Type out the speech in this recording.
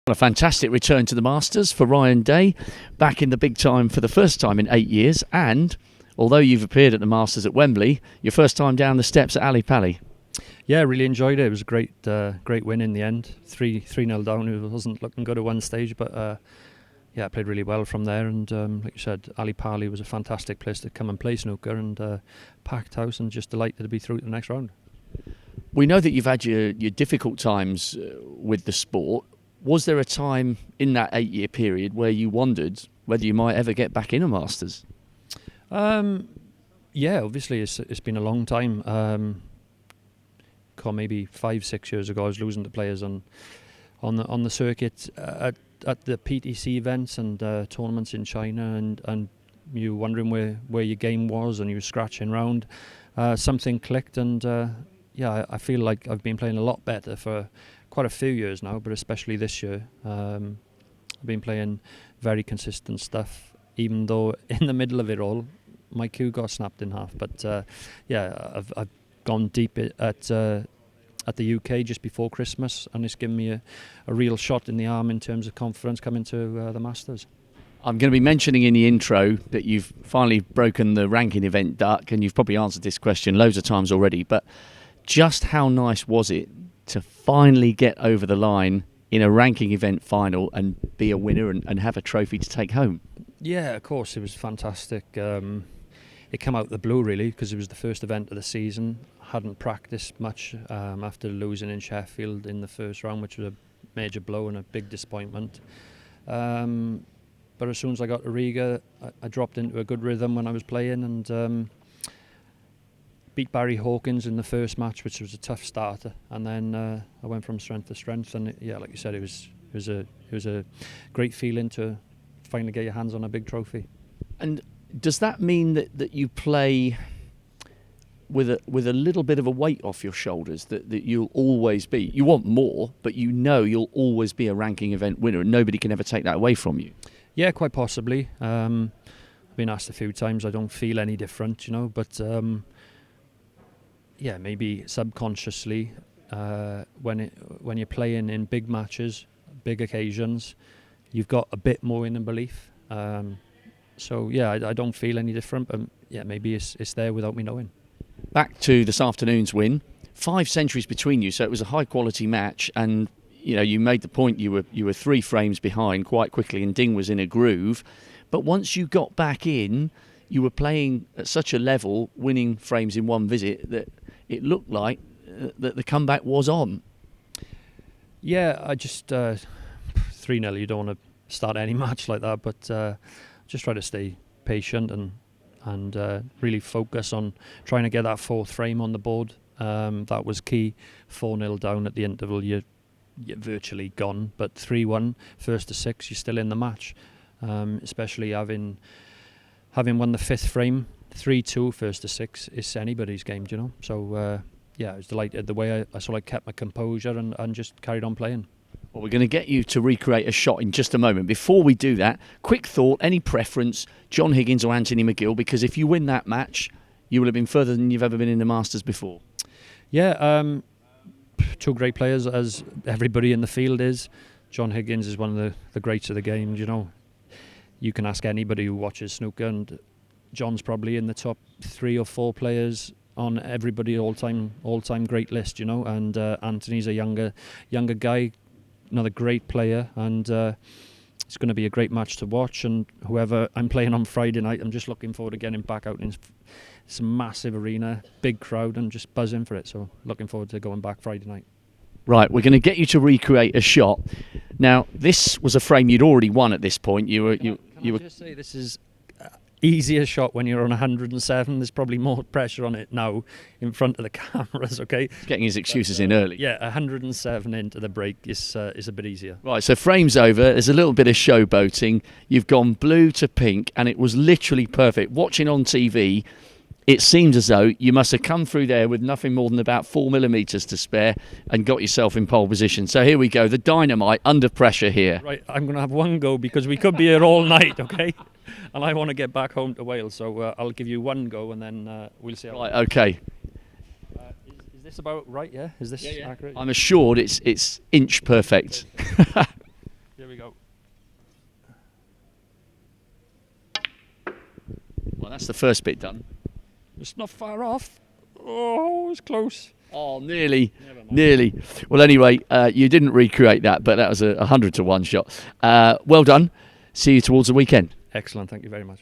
A fantastic return to the Masters for Ryan Day, back in the big time for the first time in 8 years, and although you've appeared at the Masters at Wembley, your first time down the steps at Ali Pali. Yeah, really enjoyed it. It was a great win in the end. 3-0 down. It wasn't looking good at one stage, but I played really well from there. And like you said, Ali Pali was a fantastic place to come and play snooker, and packed house, and just delighted to be through to the next round. We know that you've had your difficult times with the sport. Was there a time in that 8-year period where you wondered whether you might ever get back in a Masters? Yeah, obviously it's been a long time. Maybe 5-6 years ago, I was losing to players on the circuit at the PTC events and tournaments in China, and you were wondering where your game was, and you were scratching around. Something clicked, and I feel like I've been playing a lot better for quite a few years now, but especially this year. I've been playing very consistent stuff, even though in the middle of it all, my cue got snapped in half. But I've gone deep at the UK just before Christmas, and it's given me a real shot in the arm in terms of confidence coming to the Masters. I'm going to be mentioning in the intro that you've finally broken the ranking event duck, and you've probably answered this question loads of times already, but just how nice was it to finally get over the line in a ranking event final and be a winner and have a trophy to take home? Yeah, of course, it was fantastic. It came out of the blue, really, because it was the first event of the season. Hadn't practiced much after losing in Sheffield in the first round, which was a major blow and a big disappointment. But as soon as I got to Riga, I dropped into a good rhythm when I was playing, and beat Barry Hawkins in the first match, which was a tough starter, and then I went from strength to strength. And like you said, it was a great feeling to finally get your hands on a big trophy. And does that mean that you play with a little bit of a weight off your shoulders, that you'll always be? You want more, but you know you'll always be a ranking event winner, and nobody can ever take that away from you. Yeah, quite possibly. I've been asked a few times. I don't feel any different, but. Maybe subconsciously, when you're playing in big matches, big occasions, you've got a bit more in belief. I don't feel any different, but maybe it's there without me knowing. Back to this afternoon's win, 5 centuries between you, so it was a high quality match, and you made the point you were 3 frames behind quite quickly, and Ding was in a groove. But once you got back in, you were playing at such a level, winning frames in one visit, that it looked like that the comeback was on. Yeah, I just 3-0. You don't want to start any match like that, but just try to stay patient and really focus on trying to get that 4th frame on the board. That was key. 4-0 down at the interval, you're virtually gone. But 3-1, first to 6, you're still in the match. Especially having won the 5th frame. 3-2 first to 6 is anybody's game, So I was delighted the way I sort of kept my composure and just carried on playing. Well, we're going to get you to recreate a shot in just a moment. Before we do that, quick thought, any preference, John Higgins or Anthony McGill? Because if you win that match, you will have been further than you've ever been in the Masters before. Yeah, 2 great players, as everybody in the field is. John Higgins is one of the greats of the game, You can ask anybody who watches snooker, and John's probably in the top 3 or 4 players on everybody all-time great list, And Anthony's a younger guy, another great player, and it's going to be a great match to watch. And whoever I'm playing on Friday night, I'm just looking forward to getting back out in some massive arena, big crowd, and just buzzing for it. So looking forward to going back Friday night. Right, we're going to get you to recreate a shot. Now, this was a frame you'd already won at this point. Can I just say this is easier shot when you're on 107. There's probably more pressure on it now in front of the cameras, okay? He's getting his excuses in early. Yeah, 107 into the break is a bit easier. Right, so frame's over. There's a little bit of showboating. You've gone blue to pink, and it was literally perfect. Watching on TV, it seems as though you must have come through there with nothing more than about 4 millimetres to spare and got yourself in pole position. So here we go, the dynamite under pressure here. Right, I'm going to have one go because we could be here all night, okay? And I want to get back home to Wales, so I'll give you one go and then we'll see. Right, okay. Is this about right, yeah? Is this accurate? I'm assured it's inch perfect. we go. Well, that's the first bit done. It's not far off. Oh, it's close. Oh, nearly. Well, anyway, you didn't recreate that, but that was a 100 to 1 shot. Well done. See you towards the weekend. Excellent. Thank you very much.